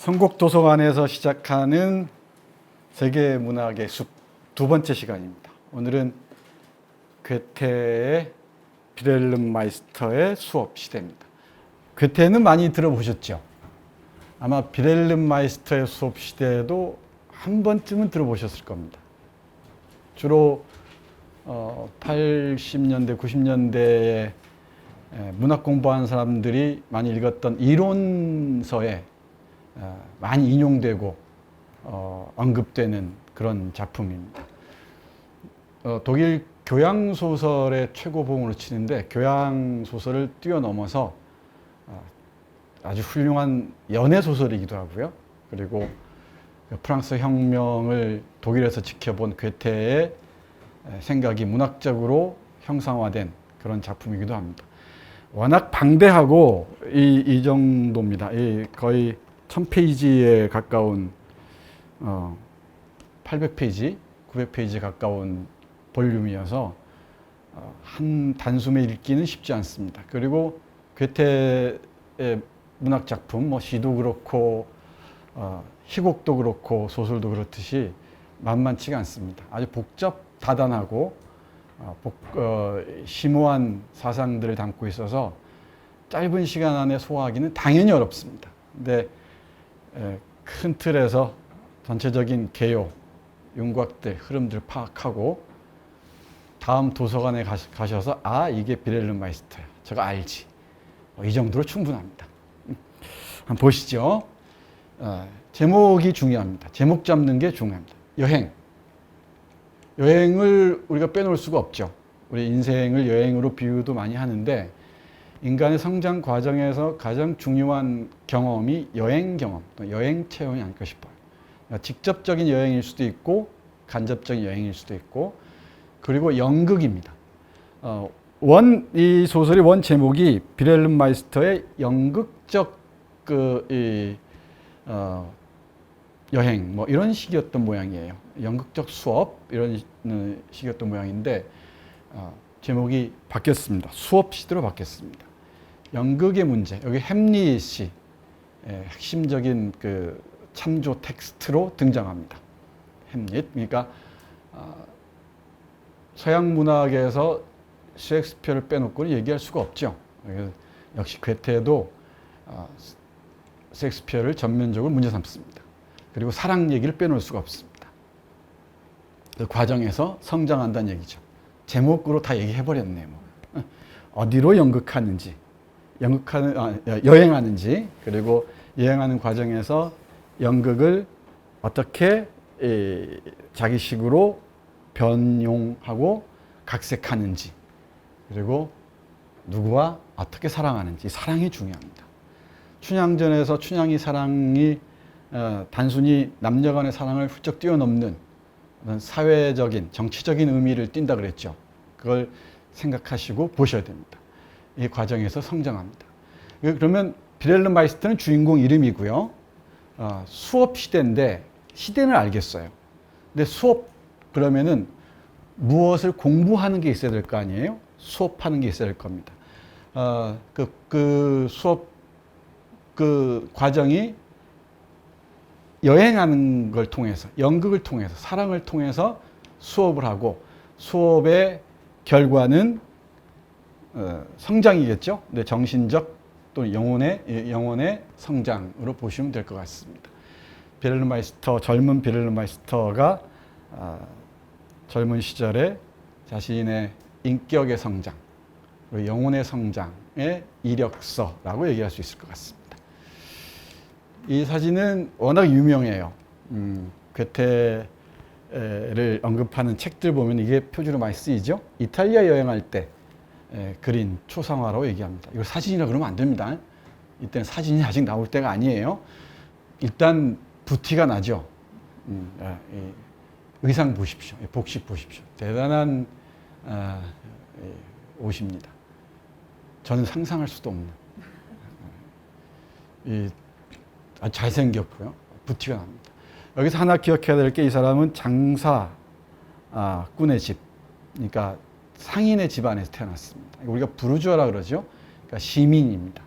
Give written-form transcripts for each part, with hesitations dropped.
성곡도서관에서 시작하는 세계문학의 숲 두 번째 시간입니다. 오늘은 괴테의 빌헬름 마이스터의 수업 시대입니다. 괴테는 많이 들어보셨죠? 아마 빌헬름 마이스터의 수업 시대도 한 번쯤은 들어보셨을 겁니다. 주로 80년대, 90년대에 문학 공부하는 사람들이 많이 읽었던 이론서에 많이 인용되고 언급되는 그런 작품입니다. 독일 교양소설의 최고봉으로 치는데 교양소설을 뛰어넘어서 아주 훌륭한 연애소설이기도 하고요. 그리고 프랑스 혁명을 독일에서 지켜본 괴테의 생각이 문학적으로 형상화된 그런 작품이기도 합니다. 워낙 방대하고 이 정도입니다. 거의 1000페이지에 가까운 800페이지, 900페이지 가까운 볼륨이어서 한 단숨에 읽기는 쉽지 않습니다. 그리고 괴테의 문학 작품, 시도 그렇고 희곡도 그렇고 소설도 그렇듯이 만만치가 않습니다. 아주 복잡다단하고 심오한 사상들을 담고 있어서 짧은 시간 안에 소화하기는 당연히 어렵습니다. 근데 큰 틀에서 전체적인 개요, 윤곽들, 흐름들 파악하고 다음 도서관에 가셔서 이게 빌헬름 마이스터야. 저거 알지. 이 정도로 충분합니다. 한번 보시죠. 제목이 중요합니다. 제목 잡는 게 중요합니다. 여행을 우리가 빼놓을 수가 없죠. 우리 인생을 여행으로 비유도 많이 하는데 인간의 성장 과정에서 가장 중요한 경험이 여행 경험, 여행 체험이 아닐까 싶어요. 직접적인 여행일 수도 있고 간접적인 여행일 수도 있고 그리고 연극입니다. 이 소설의 원 제목이 빌헬름 마이스터의 연극적 여행 이런 식이었던 모양이에요. 연극적 수업 이런 식이었던 모양인데 제목이 바뀌었습니다. 수업 시대로 바뀌었습니다. 연극의 문제, 여기 햄릿이 핵심적인 참조 텍스트로 등장합니다. 햄릿, 그러니까 서양 문학에서 셰익스피어를 빼놓고는 얘기할 수가 없죠. 역시 괴테도 셰익스피어를 전면적으로 문제 삼습니다. 그리고 사랑 얘기를 빼놓을 수가 없습니다. 그 과정에서 성장한다는 얘기죠. 제목으로 다 얘기해버렸네. 어디로 연극하는지, 여행하는지, 그리고 여행하는 과정에서 연극을 어떻게 자기식으로 변용하고 각색하는지, 그리고 누구와 어떻게 사랑하는지, 사랑이 중요합니다. 춘향전에서 춘향이 사랑이 단순히 남녀 간의 사랑을 훌쩍 뛰어넘는 사회적인, 정치적인 의미를 띈다 그랬죠. 그걸 생각하시고 보셔야 됩니다. 이 과정에서 성장합니다. 그러면 빌헬름 마이스터는 주인공 이름이고요. 수업 시대인데 시대는 알겠어요. 근데 수업 그러면은 무엇을 공부하는 게 있어야 될 거 아니에요? 수업하는 게 있어야 될 겁니다. 수업 과정이 여행하는 걸 통해서, 연극을 통해서, 사랑을 통해서 수업을 하고 수업의 결과는 성장이겠죠. 근데 정신적 또 영혼의 성장으로 보시면 될 것 같습니다. 빌헬름 마이스터, 젊은 빌헬름 마이스터가 젊은 시절에 자신의 인격의 성장, 그리고 영혼의 성장의 이력서라고 얘기할 수 있을 것 같습니다. 이 사진은 워낙 유명해요. 괴테를 언급하는 책들 보면 이게 표지로 많이 쓰이죠. 이탈리아 여행할 때 그린 초상화라고 얘기합니다. 이거 사진이라 그러면 안 됩니다. 이때는 사진이 아직 나올 때가 아니에요. 일단 부티가 나죠. 의상 보십시오. 복식 보십시오. 대단한 옷입니다. 저는 상상할 수도 없는. 아주 잘생겼고요. 부티가 납니다. 여기서 하나 기억해야 될 게 이 사람은 장사꾼의 집, 그러니까 상인의 집안에서 태어났습니다. 우리가 부르주아라 그러죠. 그러니까 시민입니다.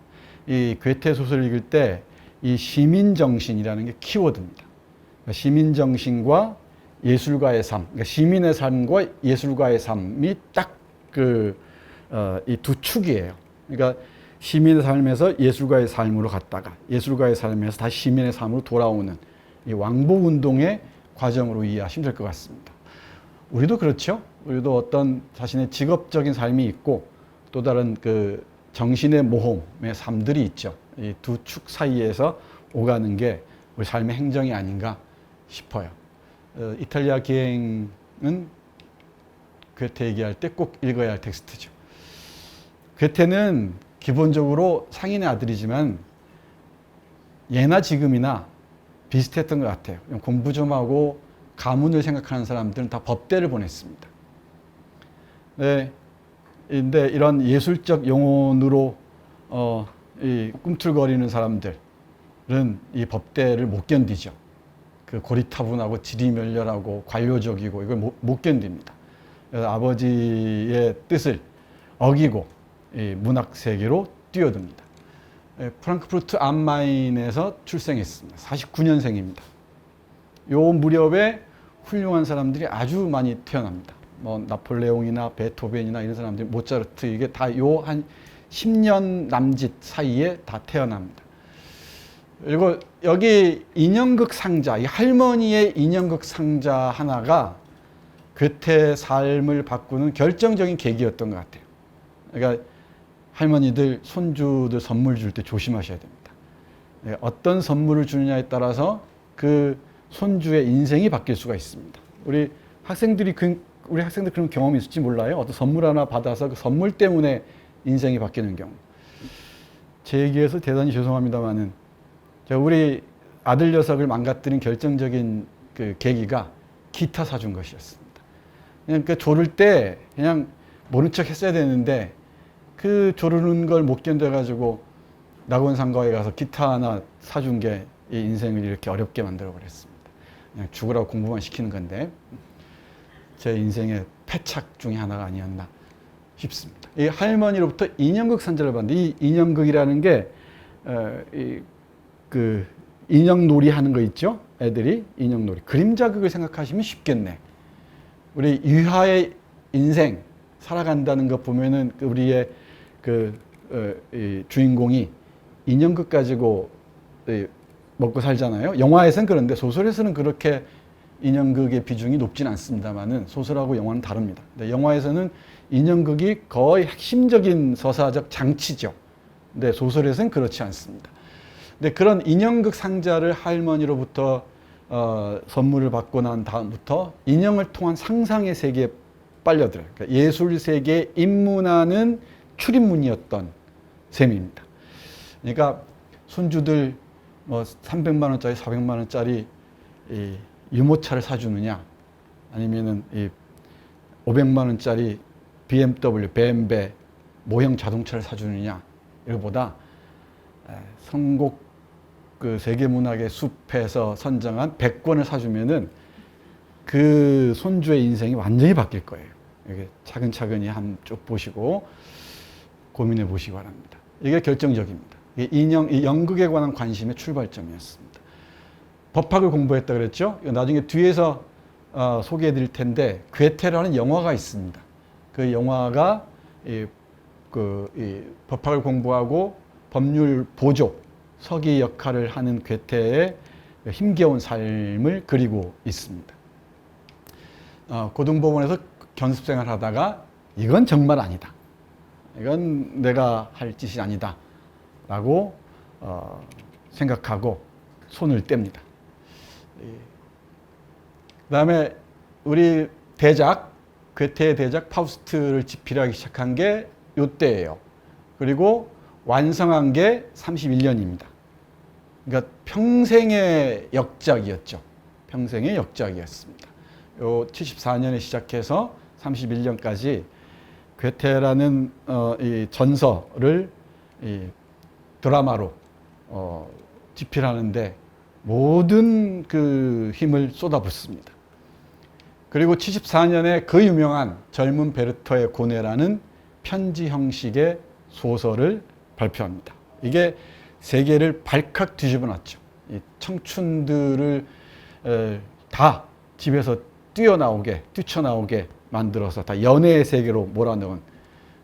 이 괴테 소설을 읽을 때 이 시민정신이라는 게 키워드입니다. 그러니까 시민정신과 예술가의 삶, 그러니까 시민의 삶과 예술가의 삶이 딱 이 두 축이에요. 그러니까 시민의 삶에서 예술가의 삶으로 갔다가 예술가의 삶에서 다시 시민의 삶으로 돌아오는 이 왕복 운동의 과정으로 이해하시면 될 것 같습니다. 우리도 그렇죠. 우리도 어떤 자신의 직업적인 삶이 있고 또 다른 그 정신의 모험의 삶들이 있죠. 이 두 축 사이에서 오가는 게 우리 삶의 행정이 아닌가 싶어요. 이탈리아 기행은 괴테 얘기할 때 꼭 읽어야 할 텍스트죠. 괴테는 기본적으로 상인의 아들이지만 예나 지금이나 비슷했던 것 같아요. 공부 좀 하고 가문을 생각하는 사람들은 다 법대를 보냈습니다. 네, 근데 이런 예술적 영혼으로 이 꿈틀거리는 사람들은 이 법대를 못 견디죠. 그 고리타분하고 지리멸렬하고 관료적이고 이걸 못 견딥니다. 그래서 아버지의 뜻을 어기고 이 문학 세계로 뛰어듭니다. 프랑크푸르트 암마인에서 출생했습니다. 49년생입니다. 요 무렵에 훌륭한 사람들이 아주 많이 태어납니다. 뭐 나폴레옹이나 베토벤이나 이런 사람들, 모차르트, 이게 다 요 한 10년 남짓 사이에 다 태어납니다. 그리고 여기 인형극 상자, 이 할머니의 인형극 상자 하나가 괴테의 삶을 바꾸는 결정적인 계기였던 것 같아요. 그러니까 할머니들, 손주들 선물 줄 때 조심하셔야 됩니다. 어떤 선물을 주느냐에 따라서 그 손주의 인생이 바뀔 수가 있습니다. 우리 학생들 그런 경험이 있을지 몰라요. 어떤 선물 하나 받아서 그 선물 때문에 인생이 바뀌는 경우. 제 얘기에서 대단히 죄송합니다만은 우리 아들 녀석을 망가뜨린 결정적인 그 계기가 기타 사준 것이었습니다. 그냥 그 조를 때 그냥 모른 척 했어야 되는데 그 조르는 걸 못 견뎌가지고 낙원상가에 가서 기타 하나 사준 게 이 인생을 이렇게 어렵게 만들어 버렸습니다. 그냥 죽으라고 공부만 시키는 건데 제 인생의 패착 중에 하나가 아니었나 싶습니다. 이 할머니로부터 인형극 산자를 받는데 이 인형극이라는 게 그 인형놀이 하는 거 있죠? 애들이 인형놀이. 그림자극을 생각하시면 쉽겠네. 우리 유하의 인생 살아간다는 거 보면은 우리의 이 주인공이 인형극 가지고 먹고 살잖아요. 영화에서는 그런데 소설에서는 그렇게 인형극의 비중이 높진 않습니다만은 소설하고 영화는 다릅니다. 근데 영화에서는 인형극이 거의 핵심적인 서사적 장치죠. 근데 소설에서는 그렇지 않습니다. 근데 그런 인형극 상자를 할머니로부터 선물을 받고 난 다음부터 인형을 통한 상상의 세계에 빨려들어요. 그러니까 예술 세계에 입문하는 출입문이었던 셈입니다. 그러니까 손주들 뭐 300만 원짜리, 400만 원짜리 이 유모차를 사주느냐, 아니면은 이 500만 원짜리 BMW, 벤베 모형 자동차를 사주느냐, 이거보다 선곡 그 세계문학의 숲에서 선정한 100권을 사주면은 그 손주의 인생이 완전히 바뀔 거예요. 이게 차근차근히 한쪽 보시고 고민해 보시기 바랍니다. 이게 결정적입니다. 이 연극에 관한 관심의 출발점이었습니다. 법학을 공부했다 그랬죠? 나중에 뒤에서 소개해 드릴 텐데 괴테라는 영화가 있습니다. 그 영화가 이 법학을 공부하고 법률 보조 서기 역할을 하는 괴테의 힘겨운 삶을 그리고 있습니다. 고등법원에서 견습생활 하다가 이건 정말 아니다. 이건 내가 할 짓이 아니다. 라고 생각하고 손을 뗍니다. 그 다음에 우리 대작, 괴테의 대작 파우스트를 집필하기 시작한 게 이때예요. 그리고 완성한 게 31년입니다. 그러니까 평생의 역작이었죠. 평생의 역작이었습니다. 요 74년에 시작해서 31년까지 괴테라는 이 전설을 이 드라마로 집필하는데 모든 그 힘을 쏟아붓습니다. 그리고 74년에 그 유명한 젊은 베르터의 고뇌라는 편지 형식의 소설을 발표합니다. 이게 세계를 발칵 뒤집어 놨죠. 이 청춘들을 다 집에서 뛰쳐나오게 만들어서 다 연애의 세계로 몰아넣은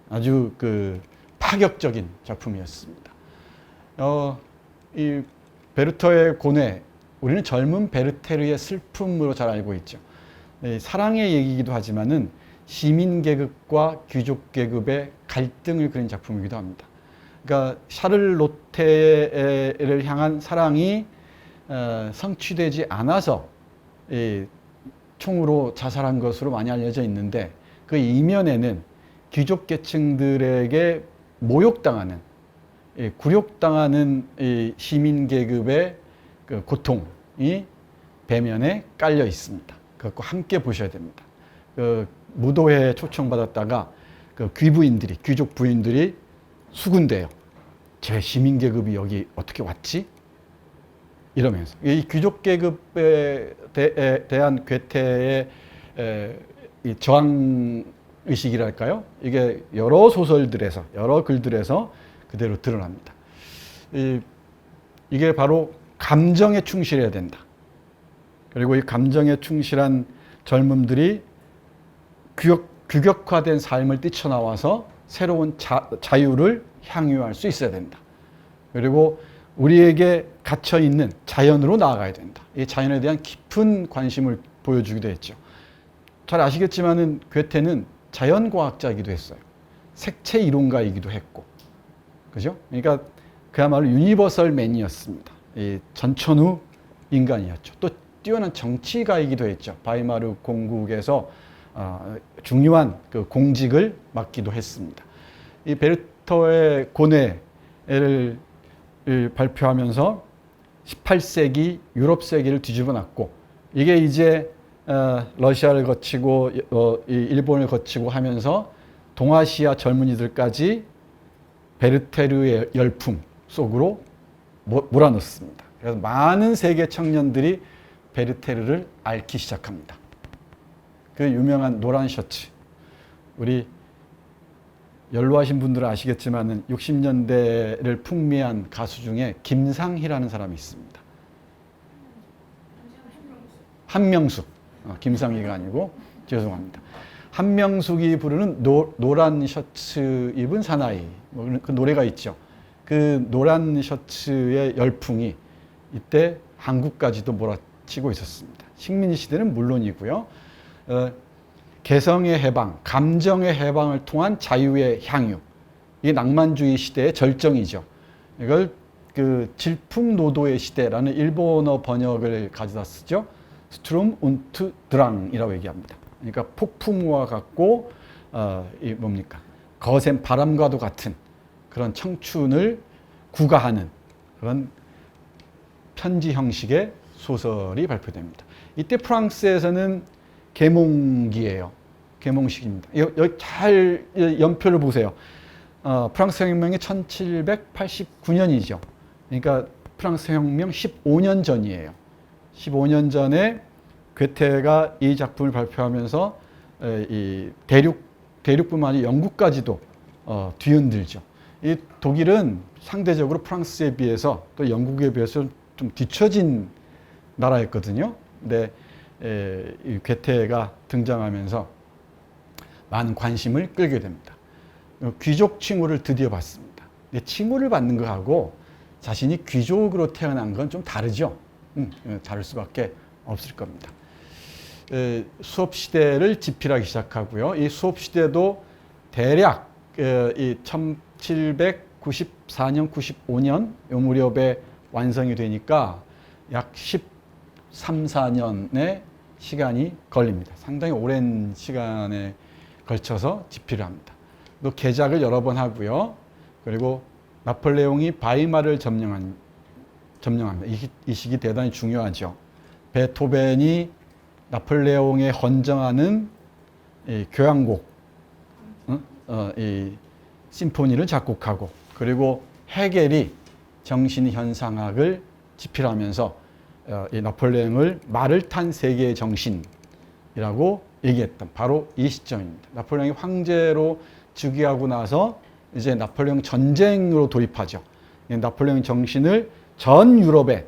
아주 그 파격적인 작품이었습니다. 이 베르터의 고뇌, 우리는 젊은 베르테르의 슬픔으로 잘 알고 있죠. 사랑의 얘기이기도 하지만은 시민 계급과 귀족 계급의 갈등을 그린 작품이기도 합니다. 그러니까 샤를로테를 향한 사랑이 성취되지 않아서 총으로 자살한 것으로 많이 알려져 있는데, 그 이면에는 귀족 계층들에게 모욕당하는, 굴욕당하는 시민 계급의 그 고통이 배면에 깔려 있습니다. 그것과 함께 보셔야 됩니다. 그 무도회에 초청받았다가 그 귀족 부인들이 수군대요. 제 시민 계급이 여기 어떻게 왔지? 이러면서 이 귀족 계급에 대한 괴테의 이 저항 의식이랄까요? 이게 여러 소설들에서, 여러 글들에서 그대로 드러납니다. 이게 바로 감정에 충실해야 된다. 그리고 이 감정에 충실한 젊음들이 규격화된 삶을 뛰쳐나와서 새로운 자유를 향유할 수 있어야 된다. 그리고 우리에게 갇혀있는 자연으로 나아가야 된다. 이 자연에 대한 깊은 관심을 보여주기도 했죠. 잘 아시겠지만은 괴테는 자연과학자이기도 했어요. 색채 이론가이기도 했고, 그죠? 그러니까 그야말로 유니버설 맨이었습니다. 이 전천후 인간이었죠. 또 뛰어난 정치가이기도 했죠. 바이마르 공국에서 중요한 그 공직을 맡기도 했습니다. 이 베르터의 고뇌를 발표하면서 18세기 유럽 세계를 뒤집어 놨고, 이게 이제 러시아를 거치고 일본을 거치고 하면서 동아시아 젊은이들까지 베르테르의 열풍 속으로 몰아넣습니다. 그래서 많은 세계 청년들이 베르테르를 앓기 시작합니다. 그 유명한 노란 셔츠, 우리 연로하신 분들은 아시겠지만 60년대를 풍미한 가수 중에 김상희라는 사람이 있습니다. 한명숙, 김상희가 아니고 죄송합니다. 한명숙이 부르는 노란 셔츠 입은 사나이, 그 노래가 있죠. 그 노란 셔츠의 열풍이 이때 한국까지도 몰아치고 있었습니다. 식민 시대는 물론이고요. 개성의 해방, 감정의 해방을 통한 자유의 향유, 이게 낭만주의 시대의 절정이죠. 이걸 그 질풍노도의 시대라는 일본어 번역을 가져다 쓰죠. 스트룸 운트 드랑이라고 얘기합니다. 그러니까 폭풍우와 같고 이 뭡니까? 거센 바람과도 같은 그런 청춘을 구가하는 그런 편지 형식의 소설이 발표됩니다. 이때 프랑스에서는 계몽기예요. 계몽식입니다. 여기 잘 연표를 보세요. 프랑스 혁명이 1789년이죠. 그러니까 프랑스 혁명 15년 전이에요. 15년 전에 괴테가 이 작품을 발표하면서 이 대륙뿐만 아니라 영국까지도 뒤흔들죠. 이 독일은 상대적으로 프랑스에 비해서 또 영국에 비해서 좀 뒤처진 나라였거든요. 근데 이 괴테가 등장하면서 많은 관심을 끌게 됩니다. 귀족 칭호를 드디어 받습니다. 근데 칭호를 받는 것하고 자신이 귀족으로 태어난 건 좀 다르죠. 다를 수밖에 없을 겁니다. 수업 시대를 집필하기 시작하고요. 이 수업 시대도 대략 이 1794년, 95년 이 무렵에 완성이 되니까 약 13, 14년의 시간이 걸립니다. 상당히 오랜 시간에 걸쳐서 집필을 합니다. 또 개작을 여러 번 하고요. 그리고 나폴레옹이 바이마르를 점령합니다. 이 시기 대단히 중요하죠. 베토벤이 나폴레옹에 헌정하는 이 교향곡, 이 심포니를 작곡하고, 그리고 헤겔이 정신현상학을 집필하면서 이 나폴레옹을 말을 탄 세계의 정신이라고 얘기했던 바로 이 시점입니다. 나폴레옹이 황제로 즉위하고 나서 이제 나폴레옹 전쟁으로 돌입하죠. 나폴레옹 정신을 전 유럽에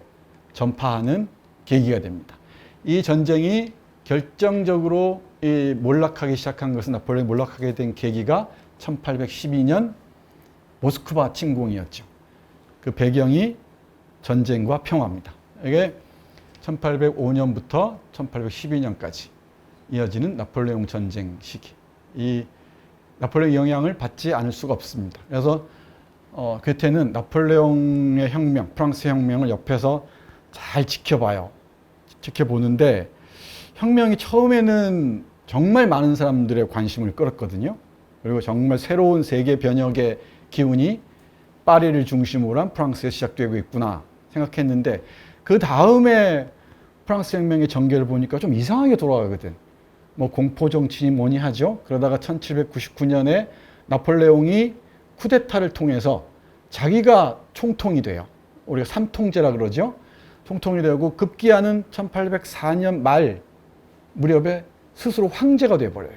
전파하는 계기가 됩니다. 이 전쟁이 결정적으로 몰락하기 시작한 것은 나폴레옹이 몰락하게 된 계기가 1812년 모스크바 침공이었죠. 그 배경이 전쟁과 평화입니다. 이게 1805년부터 1812년까지 이어지는 나폴레옹 전쟁 시기. 이 나폴레옹 영향을 받지 않을 수가 없습니다. 그래서 괴테는 나폴레옹의 혁명, 프랑스 혁명을 옆에서 잘 지켜봐요. 지켜보는데 혁명이 처음에는 정말 많은 사람들의 관심을 끌었거든요. 그리고 정말 새로운 세계 변혁의 기운이 파리를 중심으로 한 프랑스에 시작되고 있구나 생각했는데 그 다음에 프랑스 혁명의 전개를 보니까 좀 이상하게 돌아가거든. 뭐 공포정치니 뭐니 하죠. 그러다가 1799년에 나폴레옹이 쿠데타를 통해서 자기가 총통이 돼요. 우리가 삼통제라 그러죠. 총통이 되고 급기야는 1804년 말 무렵에 스스로 황제가 돼버려요.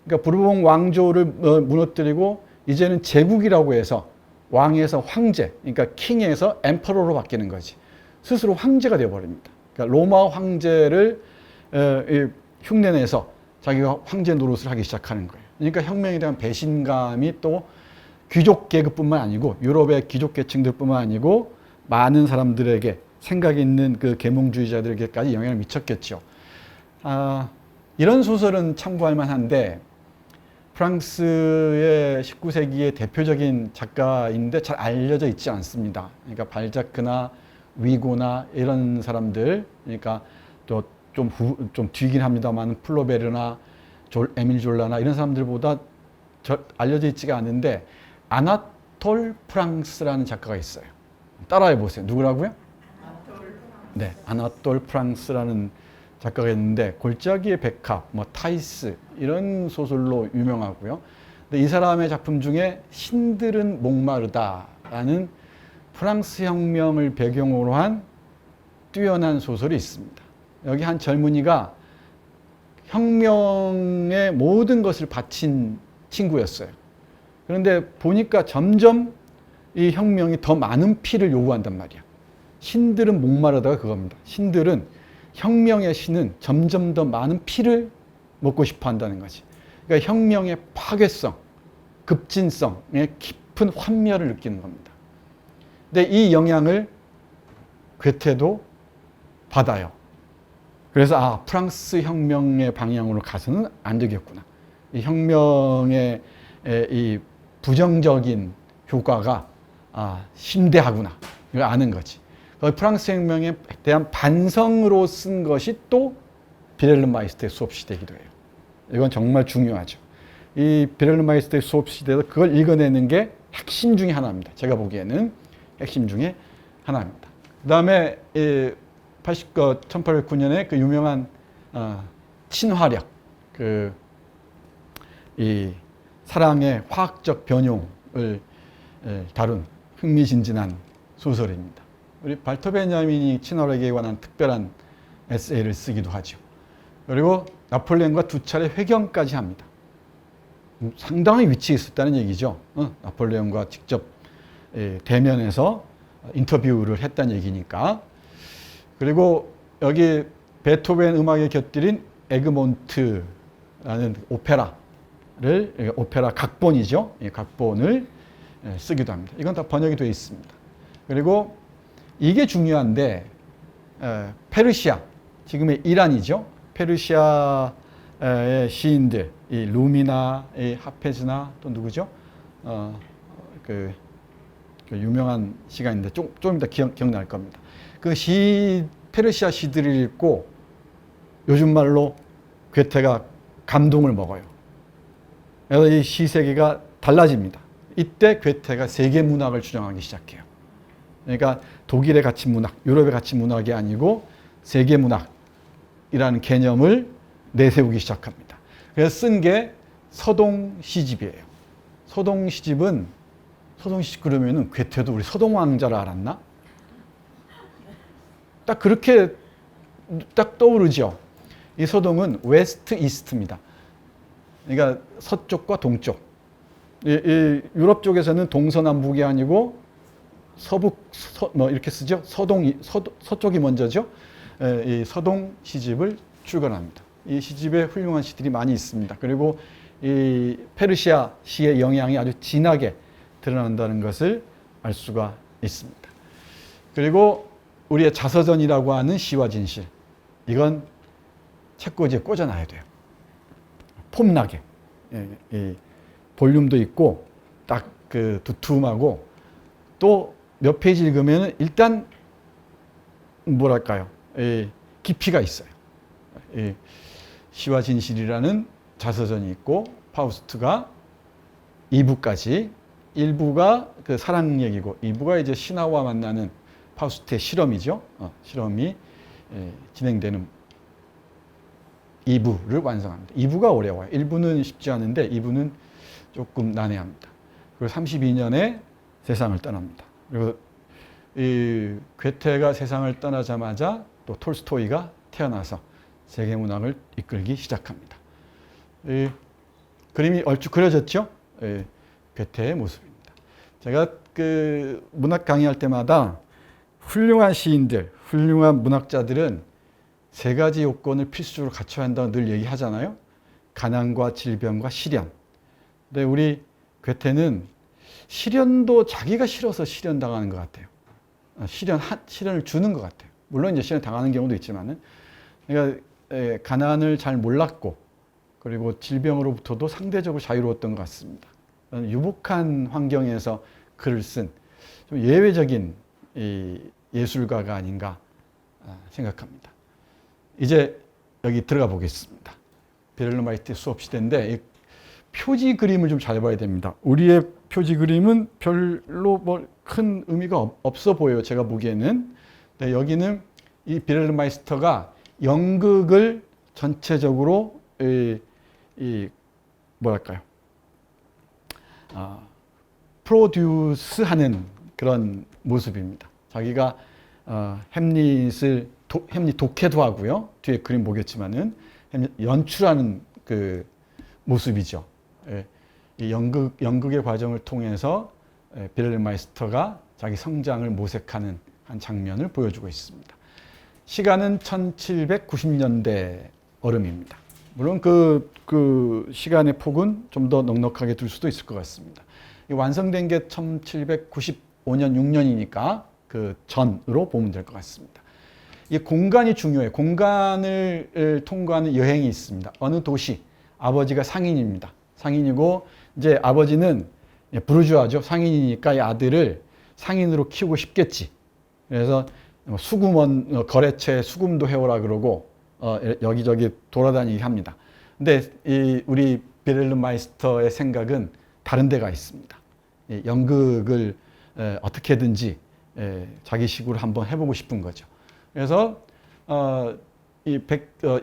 그러니까 부르봉 왕조를 무너뜨리고 이제는 제국이라고 해서 왕에서 황제, 그러니까 킹에서 엠퍼러로 바뀌는 거지. 스스로 황제가 되어버립니다. 그러니까 로마 황제를 흉내내서 자기가 황제 노릇을 하기 시작하는 거예요. 그러니까 혁명에 대한 배신감이 또 귀족 계급뿐만 아니고 유럽의 귀족 계층들뿐만 아니고 많은 사람들에게 생각 있는 그 계몽주의자들에게까지 영향을 미쳤겠죠. 이런 소설은 참고할 만한데 프랑스의 19세기의 대표적인 작가인데 잘 알려져 있지 않습니다. 그러니까 발자크나 위고나 이런 사람들, 그러니까 또 좀 뒤긴 합니다만 플로베르나 에밀 졸라나 이런 사람들보다 알려져 있지가 않은데 아나톨 프랑스라는 작가가 있어요. 따라해 보세요. 누구라고요? 네, 아나톨 프랑스라는 작가가 있는데 골짜기의 백합, 뭐 타이스 이런 소설로 유명하고요. 근데 이 사람의 작품 중에 신들은 목마르다라는 프랑스 혁명을 배경으로 한 뛰어난 소설이 있습니다. 여기 한 젊은이가 혁명의 모든 것을 바친 친구였어요. 그런데 보니까 점점 이 혁명이 더 많은 피를 요구한단 말이야. 신들은 목마르다가 그겁니다. 신들은 혁명의 신은 점점 더 많은 피를 먹고 싶어 한다는 거지. 그러니까 혁명의 파괴성, 급진성의 깊은 환멸을 느끼는 겁니다. 근데 이 영향을 괴테도 받아요. 그래서 프랑스 혁명의 방향으로 가서는 안 되겠구나. 이 혁명의 이 부정적인 효과가 심대하구나. 이걸 아는 거지. 프랑스 혁명에 대한 반성으로 쓴 것이 또 비렐름마이스터의 수업시대이기도 해요. 이건 정말 중요하죠. 이 비렐름마이스터의 수업시대에서 그걸 읽어내는 게 핵심 중에 하나입니다. 제가 보기에는 핵심 중에 하나입니다. 그 다음에 1809년에 그 유명한 친화력, 이 사랑의 화학적 변용을 다룬 흥미진진한 소설입니다. 우리 발터 베냐민이 친화력에 관한 특별한 에세이를 쓰기도 하죠. 그리고 나폴레옹과 두 차례 회견까지 합니다. 상당히 위치에 있었다는 얘기죠. 나폴레옹과 직접 대면해서 인터뷰를 했다는 얘기니까. 그리고 여기 베토벤 음악에 곁들인 에그몬트라는 오페라 각본이죠. 이 각본을 쓰기도 합니다. 이건 다 번역이 되어 있습니다. 그리고 이게 중요한데 페르시아, 지금의 이란이죠. 페르시아의 시인들, 이 루미나, 이 하페즈나 또 누구죠? 그 유명한 시가 있는데 좀 이따 기억날 겁니다. 그 페르시아 시들을 읽고 요즘 말로 괴테가 감동을 먹어요. 그래서 이 시세계가 달라집니다. 이때 괴테가 세계 문학을 주장하기 시작해요. 그러니까 독일의 가치 문학, 유럽의 가치 문학이 아니고 세계 문학이라는 개념을 내세우기 시작합니다. 그래서 쓴 게 서동 시집이에요. 서동 시집 그러면은 괴테도 우리 서동 왕자를 알았나? 딱 그렇게 딱 떠오르죠. 이 서동은 웨스트 이스트입니다. 그러니까 서쪽과 동쪽. 이 유럽 쪽에서는 동서남북이 아니고 뭐 이렇게 쓰죠. 서쪽이 먼저죠. 이 서동 시집을 출간합니다. 이 시집에 훌륭한 시들이 많이 있습니다. 그리고 이 페르시아 시의 영향이 아주 진하게 드러난다는 것을 알 수가 있습니다. 그리고 우리의 자서전이라고 하는 시와 진실, 이건 책꽂이에 꽂아놔야 돼요. 폼나게. 볼륨도 있고 딱 그 두툼하고 또 몇 페이지 읽으면 일단 뭐랄까요, 깊이가 있어요. 시와 진실이라는 자서전이 있고 파우스트가 2부까지, 1부가 그 사랑 얘기고 2부가 이제 신하와 만나는 파우스트의 실험이죠. 실험이 진행되는 2부를 완성합니다. 2부가 어려워요. 1부는 쉽지 않은데 2부는 조금 난해합니다. 그리고 32년에 세상을 떠납니다. 그리고 이 괴테가 세상을 떠나자마자 또 톨스토이가 태어나서 세계문학을 이끌기 시작합니다. 이 그림이 얼추 그려졌죠? 괴테의 모습입니다. 제가 그 문학 강의할 때마다 훌륭한 시인들, 훌륭한 문학자들은 세 가지 요건을 필수적으로 갖춰야 한다고 늘 얘기하잖아요. 가난과 질병과 시련. 근데 우리 괴테는 시련도 자기가 싫어서 시련당하는 것 같아요. 시련을 주는 것 같아요. 물론 이제 시련 당하는 경우도 있지만은, 그러니까 가난을 잘 몰랐고, 그리고 질병으로부터도 상대적으로 자유로웠던 것 같습니다. 유복한 환경에서 글을 쓴 좀 예외적인 예술가가 아닌가 생각합니다. 이제 여기 들어가 보겠습니다. 베를린마이스터 수업 시대인데 표지 그림을 좀 잘 봐야 됩니다. 우리의 표지 그림은 별로 뭐 큰 의미가 없어 보여요. 제가 보기에는. 네, 여기는 이 베를린마이스터가 연극을 전체적으로 뭐랄까요? 프로듀스하는 그런 모습입니다. 자기가 햄릿을 햄릿 독해도 하고요. 뒤에 그림 보겠지만은 햄릿 연출하는 그 모습이죠. 이 연극의 과정을 통해서 베를린마이스터가 자기 성장을 모색하는 한 장면을 보여주고 있습니다. 시간은 1790년대 얼음입니다. 물론 그 시간의 폭은 좀 더 넉넉하게 둘 수도 있을 것 같습니다. 완성된 게 1795년, 6년이니까 그 전으로 보면 될 것 같습니다. 이 공간이 중요해요. 공간을 통과하는 여행이 있습니다. 어느 도시, 아버지가 상인입니다. 상인이고 이제 아버지는 부르주아죠. 상인이니까 이 아들을 상인으로 키우고 싶겠지. 그래서 수금원 거래처에 수금도 해오라 그러고 여기저기 돌아다니게 합니다. 근데 우리 베를린마이스터의 생각은 다른 데가 있습니다. 연극을 어떻게든지 자기식으로 한번 해보고 싶은 거죠. 그래서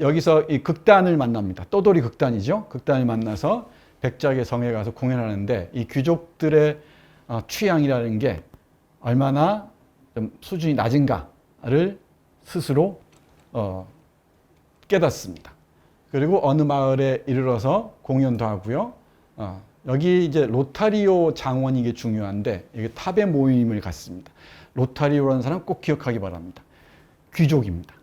여기서 이 극단을 만납니다. 떠돌이 극단이죠. 극단을 만나서 백작의 성에 가서 공연하는데 이 귀족들의 취향이라는 게 얼마나 좀 수준이 낮은가를 스스로 깨닫습니다. 그리고 어느 마을에 이르러서 공연도 하고요. 여기 이제 로타리오 장원이 이게 중요한데 이게 탑의 모임을 갖습니다. 로타리오라는 사람 꼭 기억하기 바랍니다. 귀족입니다.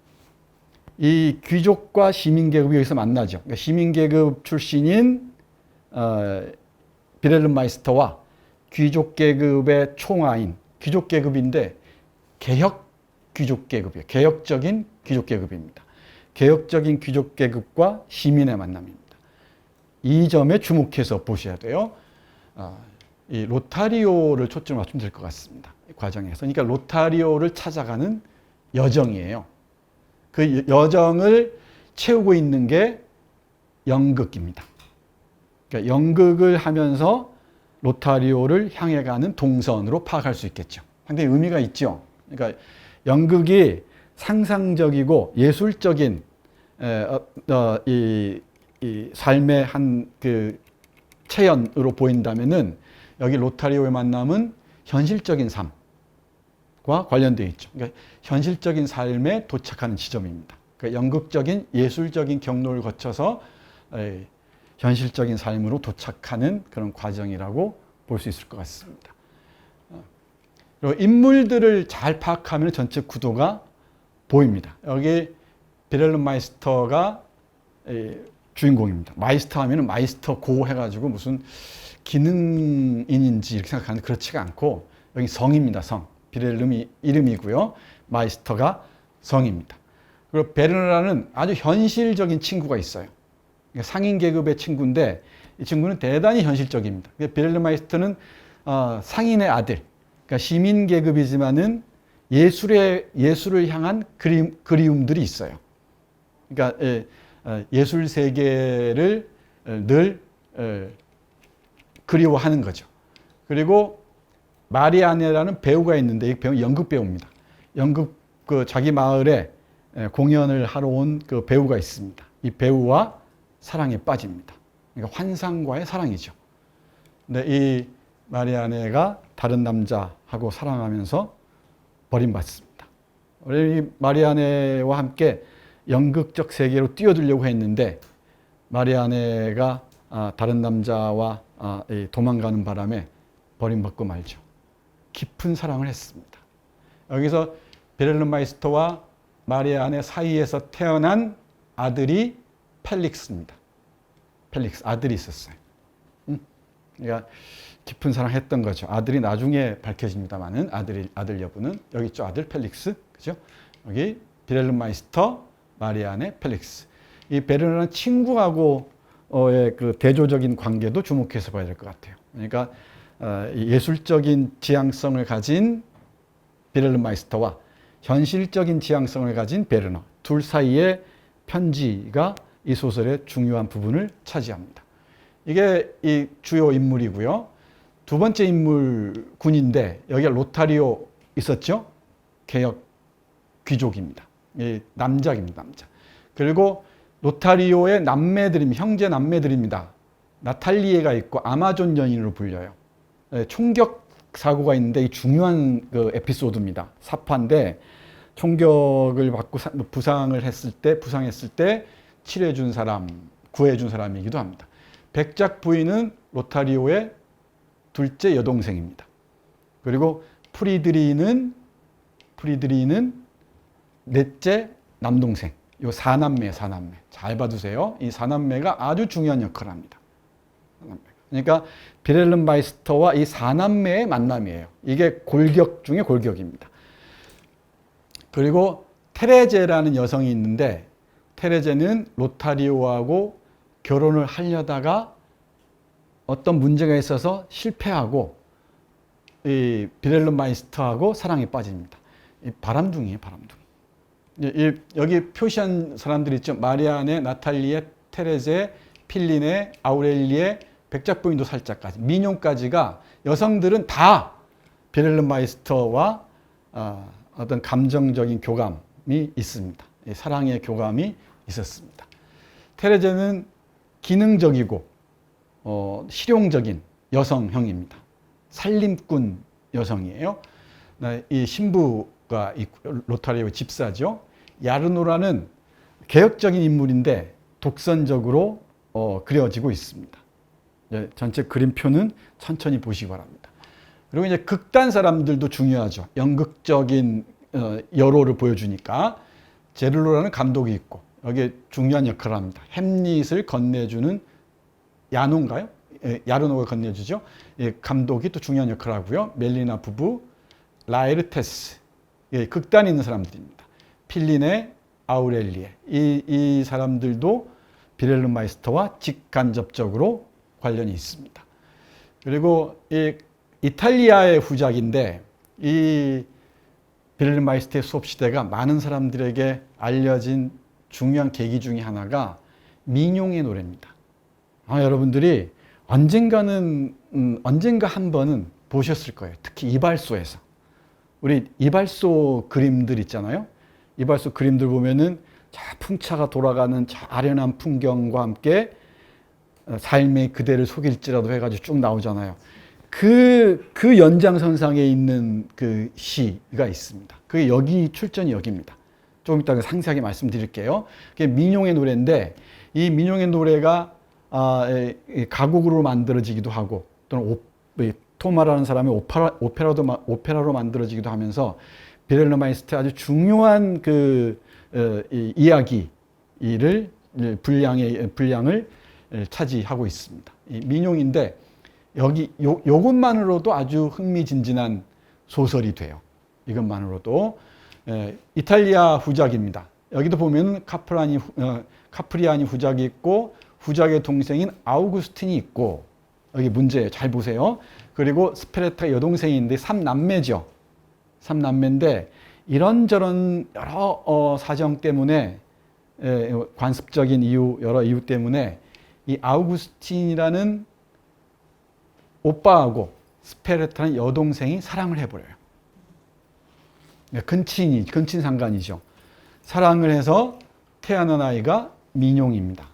이 귀족과 시민계급이 여기서 만나죠. 그러니까 시민계급 출신인 베를린마이스터와 귀족계급의 총아인, 귀족계급인데 개혁 귀족계급이에요. 개혁적인 귀족계급입니다. 개혁적인 귀족계급과 시민의 만남입니다. 이 점에 주목해서 보셔야 돼요. 이 로타리오를 초점을 맞추면 될 것 같습니다. 이 과정에서. 그러니까 로타리오를 찾아가는 여정이에요. 그 여정을 채우고 있는 게 연극입니다. 그러니까 연극을 하면서 로타리오를 향해 가는 동선으로 파악할 수 있겠죠. 상당히 의미가 있죠. 그러니까 연극이 상상적이고 예술적인 이 삶의 한 그 체연으로 보인다면은 여기 로타리오의 만남은 현실적인 삶과 관련되어 있죠. 그러니까 현실적인 삶에 도착하는 지점입니다. 그러니까 연극적인 예술적인 경로를 거쳐서 현실적인 삶으로 도착하는 그런 과정이라고 볼 수 있을 것 같습니다. 그리고 인물들을 잘 파악하면 전체 구도가 보입니다. 여기 빌헬름 마이스터가 주인공입니다. 마이스터 하면 마이스터 고 해가지고 무슨 기능인인지 이렇게 생각하는데 그렇지가 않고 여기 성입니다. 성. 빌헬름이 이름이고요. 마이스터가 성입니다. 그리고 베르너라는 아주 현실적인 친구가 있어요. 상인 계급의 친구인데 이 친구는 대단히 현실적입니다. 빌헬름 마이스터는 상인의 아들, 그러니까 시민 계급이지만은 예술을 향한 그리움들이 있어요. 그러니까 예술 세계를 늘 그리워하는 거죠. 그리고 마리아네라는 배우가 있는데 이 배우는 연극 배우입니다. 연극 자기 마을에 공연을 하러 온 그 배우가 있습니다. 이 배우와 사랑에 빠집니다. 그러니까 환상과의 사랑이죠. 근데 이 마리아네가 다른 남자하고 사랑하면서 버림받습니다. 이 마리아네와 함께 연극적 세계로 뛰어들려고 했는데 마리아네가 다른 남자와 도망가는 바람에 버림받고 말죠. 깊은 사랑을 했습니다. 여기서 빌헬름 마이스터와 마리아네 사이에서 태어난 아들이 펠릭스입니다. 펠릭스 아들이 있었어요. 그러니까 깊은 사랑했던 거죠. 아들이 나중에 밝혀집니다만은 아들 여부는 여기 있죠. 아들 펠릭스, 그죠? 여기 빌헬름 마이스터, 마리아네, 펠릭스. 이 베르너는 친구하고의 그 대조적인 관계도 주목해서 봐야 될 것 같아요. 그러니까 예술적인 지향성을 가진 빌헬름 마이스터와 현실적인 지향성을 가진 베르너 둘 사이의 편지가 이 소설의 중요한 부분을 차지합니다. 이게 이 주요 인물이고요. 두 번째 인물 군인데 여기가 로타리오 있었죠. 개혁 귀족입니다. 남작입니다. 남작. 그리고 로타리오의 남매들입니다. 형제 남매들입니다. 나탈리에가 있고 아마존 여인으로 불려요. 총격 사고가 있는데 이 중요한 그 에피소드입니다. 사파인데 총격을 받고 부상했을 때 치료해준 사람, 구해준 사람이기도 합니다. 백작 부인은 로타리오의 둘째 여동생입니다. 그리고 프리드리는 넷째 남동생. 요 사남매. 잘 봐두세요. 이 사남매가 아주 중요한 역할을 합니다. 그러니까 빌헬름 마이스터와 이 사남매의 만남이에요. 이게 골격 중에 골격입니다. 그리고 테레제라는 여성이 있는데 테레제는 로타리오하고 결혼을 하려다가 어떤 문제가 있어서 실패하고 이 빌헬름 마이스터하고 사랑에 빠집니다. 이 바람둥이에요, 바람둥이. 여기 표시한 사람들이 있죠. 마리아네, 나탈리에, 테레제, 필리네, 아우렐리에, 백작부인도 살짝까지, 민용까지가 여성들은 다 빌헬름 마이스터와 어떤 감정적인 교감이 있습니다. 사랑의 교감이 있었습니다. 테레제는 기능적이고 실용적인 여성형입니다. 살림꾼 여성이에요. 이 신부가 로타리오 집사죠. 야르노라는 개혁적인 인물인데 독선적으로 그려지고 있습니다. 전체 그림표는 천천히 보시기 바랍니다. 그리고 이제 극단 사람들도 중요하죠. 연극적인 여로를 보여주니까 제를로라는 감독이 있고 여기에 중요한 역할을 합니다. 햄릿을 건네주는 야노인가요? 야르노가 건네주죠. 감독이 또 중요한 역할을 하고요. 멜리나 부부, 라에르테스, 극단에 있는 사람들입니다. 필리네, 아우렐리에 이 사람들도 빌헬름 마이스터와 직간접적으로 관련이 있습니다. 그리고 이 이탈리아의 후작인데 이 빌헬름 마이스터의 수업 시대가 많은 사람들에게 알려진 중요한 계기 중에 하나가 민용의 노래입니다. 여러분들이 언젠가 한 번은 보셨을 거예요. 특히 이발소에서. 우리 이발소 그림들 있잖아요. 이발소 그림들 보면은 저 풍차가 돌아가는 저 아련한 풍경과 함께 삶의 그대를 속일지라도 해가지고 쭉 나오잖아요. 그 연장선상에 있는 그 시가 있습니다. 그게 출전이 여기입니다. 조금 이따가 상세하게 말씀드릴게요. 그게 민용의 노래인데 이 민용의 노래가 가곡으로 만들어지기도 하고 또는 토마라는 사람이 오페라로 만들어지기도 하면서 비렐름 마이스터의 아주 중요한 이 이야기를 분량을 차지하고 있습니다. 이 민용인데 요것만으로도 아주 흥미진진한 소설이 돼요. 이것만으로도. 이탈리아 후작입니다. 여기도 보면 카프리아니 후작이 있고 후작의 동생인 아우구스틴이 있고, 여기 문제예요. 잘 보세요. 그리고 스페레타가 여동생인데 3남매죠. 3남매인데 이런저런 여러 사정 때문에, 관습적인 이유, 여러 이유 때문에 이 아우구스틴이라는 오빠하고 스페레타는 여동생이 사랑을 해버려요. 근친 상간이죠. 사랑을 해서 태어난 아이가 민용입니다.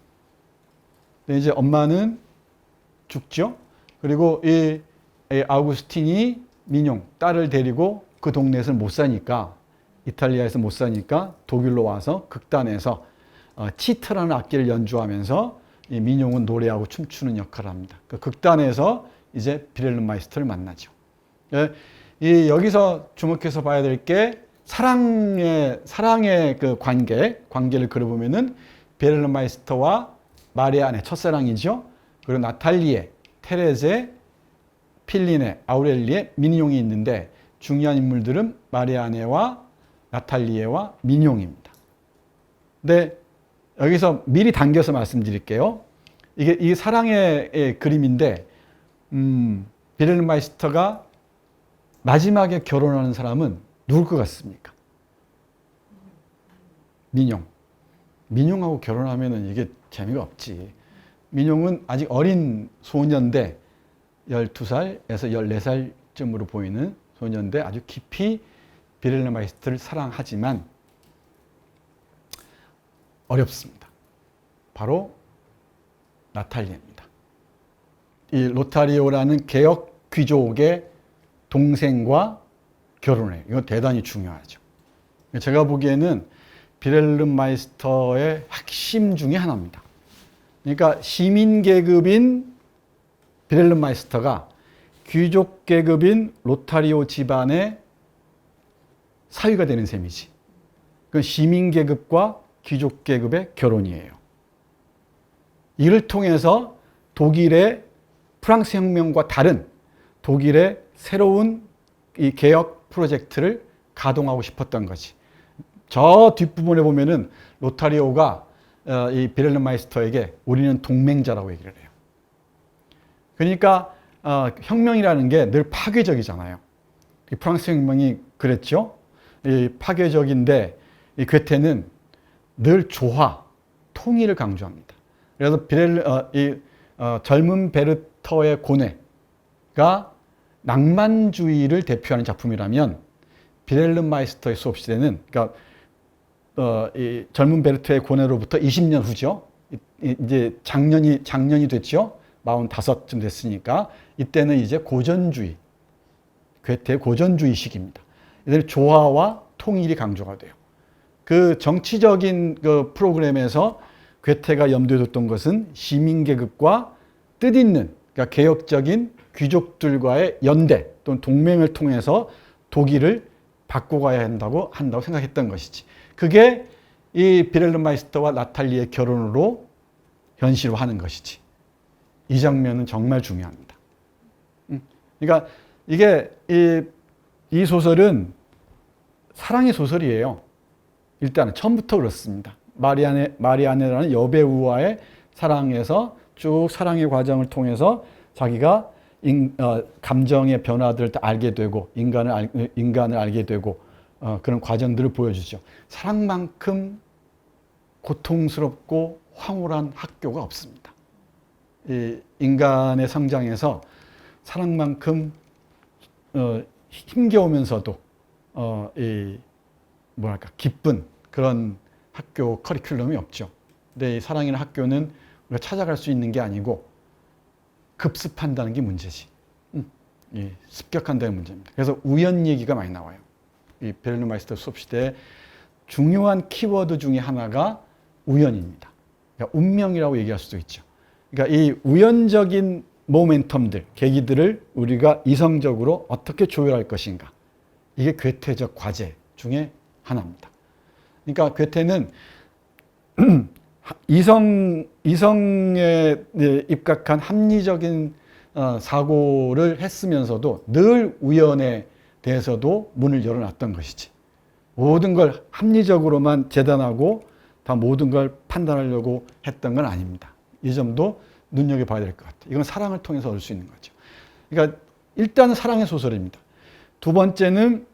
근데 이제 엄마는 죽죠. 그리고 이 아우구스틴이 민용, 딸을 데리고 그 동네에서 못 사니까, 이탈리아에서 못 사니까 독일로 와서 극단에서 치트라는 악기를 연주하면서 이 민용은 노래하고 춤추는 역할을 합니다. 그 극단에서 이제 비렐름 마이스터를 만나죠. 여기서 주목해서 봐야 될 게 사랑의 그 관계를 그려보면은 비렐름 마이스터와 마리아네, 첫사랑이죠. 그리고 나탈리에, 테레제, 필리네, 아우렐리에, 민용이 있는데 중요한 인물들은 마리아네와 나탈리에와 민용입니다. 근데 여기서 미리 당겨서 말씀드릴게요. 이게 사랑의 그림인데, 비렐름 마이스터가 마지막에 결혼하는 사람은 누굴 것 같습니까? 민용하고 결혼하면은 이게 재미가 없지. 민용은 아직 어린 소년데 12살에서 14살쯤으로 보이는 소년데 아주 깊이 비렐름 마이스터를 사랑하지만 어렵습니다. 바로 나탈리아입니다. 이 로타리오라는 개혁 귀족의 동생과 결혼해요. 이건 대단히 중요하죠. 제가 보기에는 비렐름 마이스터의 핵심 중에 하나입니다. 그러니까 시민 계급인 비렐름 마이스터가 귀족 계급인 로타리오 집안의 사위가 되는 셈이지. 그 시민 계급과 귀족 계급의 결혼이에요. 이를 통해서 독일의 프랑스 혁명과 다른 독일의 새로운 이 개혁 프로젝트를 가동하고 싶었던 거지. 저 뒷부분에 보면은 로타리오가 이 비렐름 마이스터에게 우리는 동맹자라고 얘기를 해요. 그러니까 혁명이라는 게 늘 파괴적이잖아요. 프랑스 혁명이 그랬죠. 이 파괴적인데 이 괴테는 늘 조화, 통일을 강조합니다. 그래서 젊은 베르터의 고뇌가 낭만주의를 대표하는 작품이라면 비렐름 마이스터의 수업시대는, 그러니까 이 젊은 베르터의 고뇌로부터 20년 후죠. 이제 작년이 됐죠. 45쯤 됐으니까 이때는 이제 고전주의, 괴테의 고전주의 시기입니다. 이들 조화와 통일이 강조가 돼요. 그 정치적인 그 프로그램에서 괴테가 염두에 뒀던 것은 시민계급과 뜻있는, 그러니까 개혁적인 귀족들과의 연대 또는 동맹을 통해서 독일을 바꿔가야 한다고 생각했던 것이지. 그게 이 비렐름 마이스터와 나탈리의 결혼으로 현실화하는 것이지. 이 장면은 정말 중요합니다. 그러니까 이게 이 소설은 사랑의 소설이에요. 일단은 처음부터 그렇습니다. 마리아네라는 여배우와의 사랑에서 쭉 사랑의 과정을 통해서 자기가 감정의 변화들을 다 알게 되고 인간을 알게 되고 그런 과정들을 보여주죠. 사랑만큼 고통스럽고 황홀한 학교가 없습니다. 이 인간의 성장에서 사랑만큼 힘겨우면서도 기쁜 그런 학교 커리큘럼이 없죠. 근데 이 사랑이라는 학교는 우리가 찾아갈 수 있는 게 아니고 급습한다는 게 문제지. 습격한다는 문제입니다. 그래서 우연 얘기가 많이 나와요. 이 비렐름 마이스터 수업 시대에 중요한 키워드 중에 하나가 우연입니다. 그러니까 운명이라고 얘기할 수도 있죠. 그러니까 이 우연적인 모멘텀들, 계기들을 우리가 이성적으로 어떻게 조율할 것인가. 이게 괴테적 과제 중에 하나입니다. 그러니까 괴테는 이성에 입각한 합리적인 사고를 했으면서도 늘 우연에 대해서도 문을 열어놨던 것이지. 모든 걸 합리적으로만 재단하고 다 모든 걸 판단하려고 했던 건 아닙니다. 이 점도 눈여겨봐야 될 것 같아요. 이건 사랑을 통해서 얻을 수 있는 거죠. 그러니까 일단은 사랑의 소설입니다. 두 번째는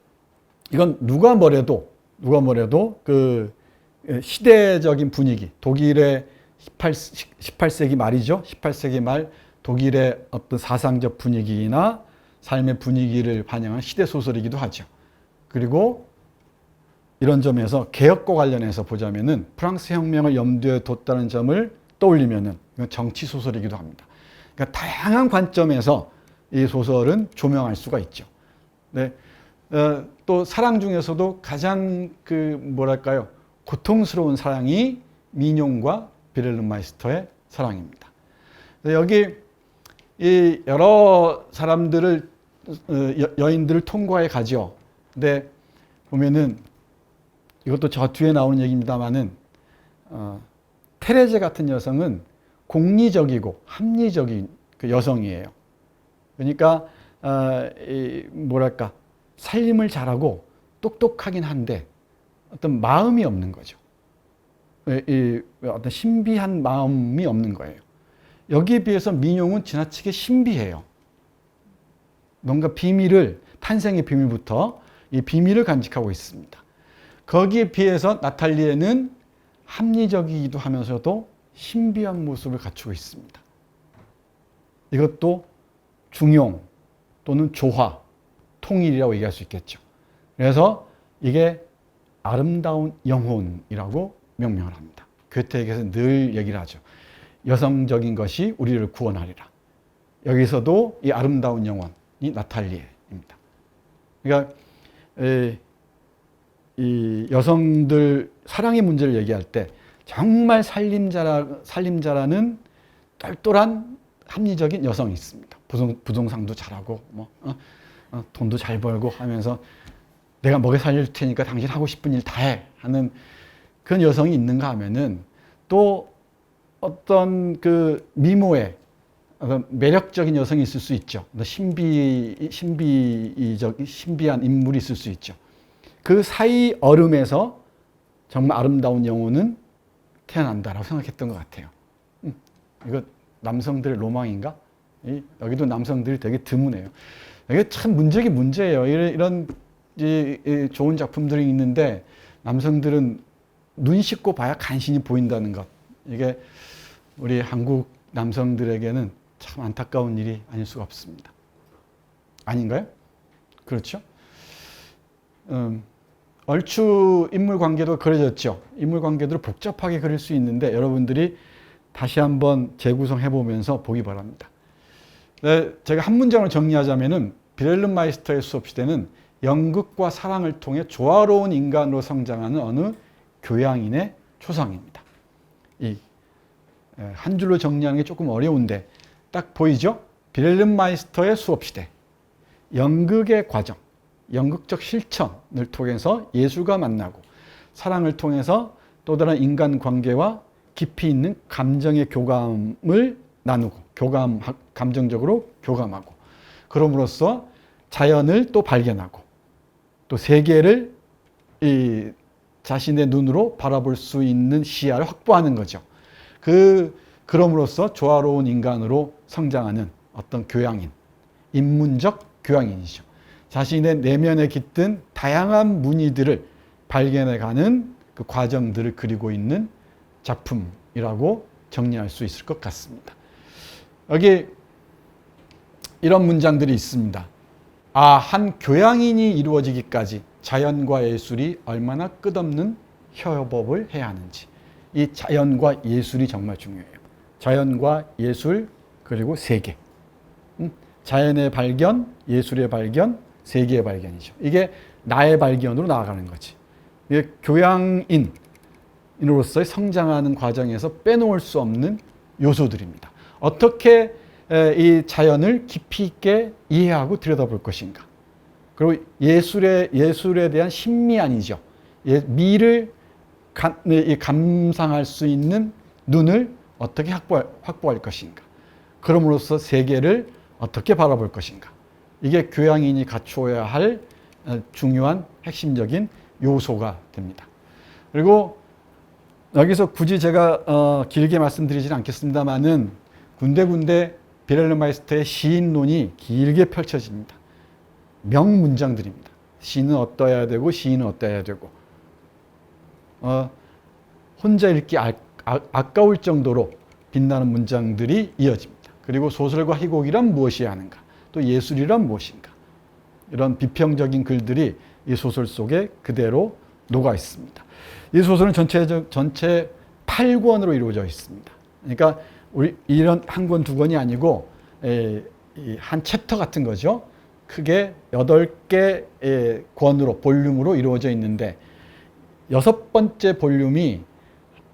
이건 누가 뭐래도 그 시대적인 분위기, 독일의 18세기 말이죠. 18세기 말 독일의 어떤 사상적 분위기나 삶의 분위기를 반영한 시대 소설이기도 하죠. 그리고 이런 점에서 개혁과 관련해서 보자면은 프랑스 혁명을 염두에 뒀다는 점을 떠올리면은 이건 정치 소설이기도 합니다. 그러니까 다양한 관점에서 이 소설은 조명할 수가 있죠. 네. 또 사랑 중에서도 가장 뭐랄까요, 고통스러운 사랑이 민용과 비렐름마이스터의 사랑입니다. 여기 이 여러 사람들을 여인들을 통과해 가죠. 근데 보면은 이것도 저 뒤에 나오는 얘기입니다만은 테레제 같은 여성은 공리적이고 합리적인 그 여성이에요. 그러니까 뭐랄까, 살림을 잘하고 똑똑하긴 한데 어떤 마음이 없는 거죠. 어떤 신비한 마음이 없는 거예요. 여기에 비해서 민용은 지나치게 신비해요. 뭔가 비밀을, 탄생의 비밀부터 이 비밀을 간직하고 있습니다. 거기에 비해서 나탈리에는 합리적이기도 하면서도 신비한 모습을 갖추고 있습니다. 이것도 중용 또는 조화, 통일이라고 얘기할 수 있겠죠. 그래서 이게 아름다운 영혼이라고 명명을 합니다. 괴테에게서 늘 얘기를 하죠. 여성적인 것이 우리를 구원하리라. 여기서도 이 아름다운 영혼이 나탈리에입니다. 그러니까 이 여성들 사랑의 문제를 얘기할 때 정말 살림자라는 똘똘한 합리적인 여성이 있습니다. 부동산도 잘하고 돈도 잘 벌고 하면서 내가 먹여 살릴 테니까 당신 하고 싶은 일 다 해 하는 그런 여성이 있는가 하면은 또 어떤 그 미모의 어떤 매력적인 여성이 있을 수 있죠. 신비한 인물이 있을 수 있죠. 그 사이 얼음에서 정말 아름다운 영혼은 태어난다라고 생각했던 것 같아요. 이거 남성들의 로망인가? 여기도 남성들이 되게 드무네요. 이게 참 문제예요. 이런 좋은 작품들이 있는데 남성들은 눈 씻고 봐야 간신히 보인다는 것. 이게 우리 한국 남성들에게는 참 안타까운 일이 아닐 수가 없습니다. 아닌가요? 그렇죠? 얼추 인물 관계도 그려졌죠. 인물 관계들을 복잡하게 그릴 수 있는데 여러분들이 다시 한번 재구성해 보면서 보기 바랍니다. 네, 제가 한 문장을 정리하자면은 비렐름 마이스터의 수업 시대는 연극과 사랑을 통해 조화로운 인간으로 성장하는 어느 교양인의 초상입니다. 한 줄로 정리하는 게 조금 어려운데 딱 보이죠? 비렐름 마이스터의 수업 시대, 연극의 과정, 연극적 실천을 통해서 예술과 만나고 사랑을 통해서 또 다른 인간 관계와 깊이 있는 감정의 교감을 나누고 감정적으로 교감하고 그럼으로써 자연을 또 발견하고 또 세계를 자신의 눈으로 바라볼 수 있는 시야를 확보하는 거죠. 그럼으로써 조화로운 인간으로 성장하는 어떤 교양인, 인문적 교양인이죠. 자신의 내면에 깃든 다양한 무늬들을 발견해가는 그 과정들을 그리고 있는 작품이라고 정리할 수 있을 것 같습니다. 여기 이런 문장들이 있습니다. 한 교양인이 이루어지기까지 자연과 예술이 얼마나 끝없는 협업을 해야 하는지. 이 자연과 예술이 정말 중요해요. 자연과 예술 그리고 세계. 자연의 발견, 예술의 발견, 세계의 발견이죠. 이게 나의 발견으로 나아가는 거지. 이게 교양인으로서의 성장하는 과정에서 빼놓을 수 없는 요소들입니다. 어떻게 이 자연을 깊이 있게 이해하고 들여다볼 것인가. 그리고 예술에 대한 심미안이죠. 미를 감상할 수 있는 눈을 어떻게 확보할 것인가. 그럼으로써 세계를 어떻게 바라볼 것인가. 이게 교양인이 갖추어야 할 중요한 핵심적인 요소가 됩니다. 그리고 여기서 굳이 제가 길게 말씀드리지는 않겠습니다만은 군데군데 빌헬름 마이스터의 시인론이 길게 펼쳐집니다. 명문장들입니다. 시는 어떠해야 되고 시인은 어떠해야 되고 혼자 읽기 아까울 정도로 빛나는 문장들이 이어집니다. 그리고 소설과 희곡이란 무엇이어야 하는가, 또 예술이란 무엇인가, 이런 비평적인 글들이 이 소설 속에 그대로 녹아 있습니다. 이 소설은 전체 8권으로 이루어져 있습니다. 그러니까 우리 이런 한 권, 두 권이 아니고 한 챕터 같은 거죠. 크게 8개 권으로, 볼륨으로 이루어져 있는데 6번째 볼륨이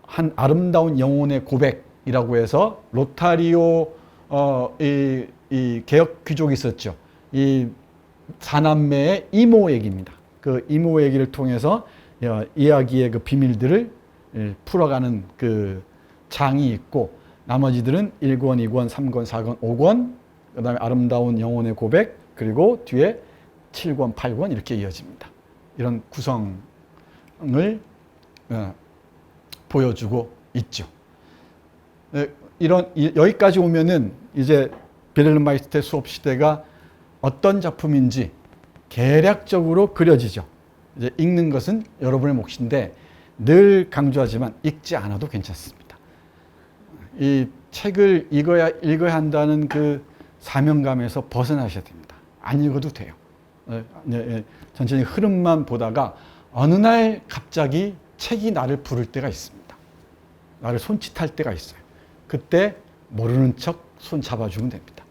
한 아름다운 영혼의 고백이라고 해서 로타리오 이 개혁 귀족이 있었죠. 이 사남매의 이모 얘기입니다. 그 이모 얘기를 통해서 이야기의 그 비밀들을 풀어가는 그 장이 있고, 나머지들은 1권, 2권, 3권, 4권, 5권, 그 다음에 아름다운 영혼의 고백, 그리고 뒤에 7권, 8권 이렇게 이어집니다. 이런 구성을 보여주고 있죠. 여기까지 오면은 이제 빌헬름 마이스터의 수업 시대가 어떤 작품인지 개략적으로 그려지죠. 이제 읽는 것은 여러분의 몫인데 늘 강조하지만 읽지 않아도 괜찮습니다. 이 책을 읽어야 한다는 그 사명감에서 벗어나셔야 됩니다. 안 읽어도 돼요. 전체적인 흐름만 보다가 어느 날 갑자기 책이 나를 부를 때가 있습니다. 나를 손짓할 때가 있어요. 그때 모르는 척 손 잡아주면 됩니다.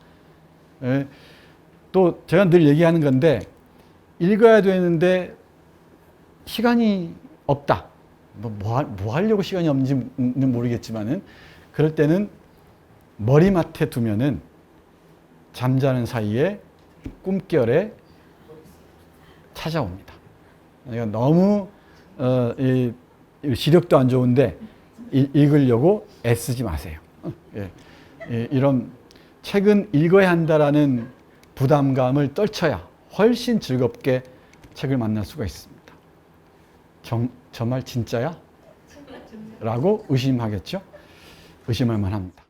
또 제가 늘 얘기하는 건데, 읽어야 되는데 시간이 없다. 뭐 하려고 시간이 없는지는 모르겠지만은, 그럴 때는 머리맡에 두면은 잠자는 사이에 꿈결에 찾아옵니다. 그러니까 너무 시력도 안 좋은데 읽으려고 애쓰지 마세요. 이런 책은 읽어야 한다라는 부담감을 떨쳐야 훨씬 즐겁게 책을 만날 수가 있습니다. 저 말 진짜야? 라고 의심하겠죠? 의심할 만합니다.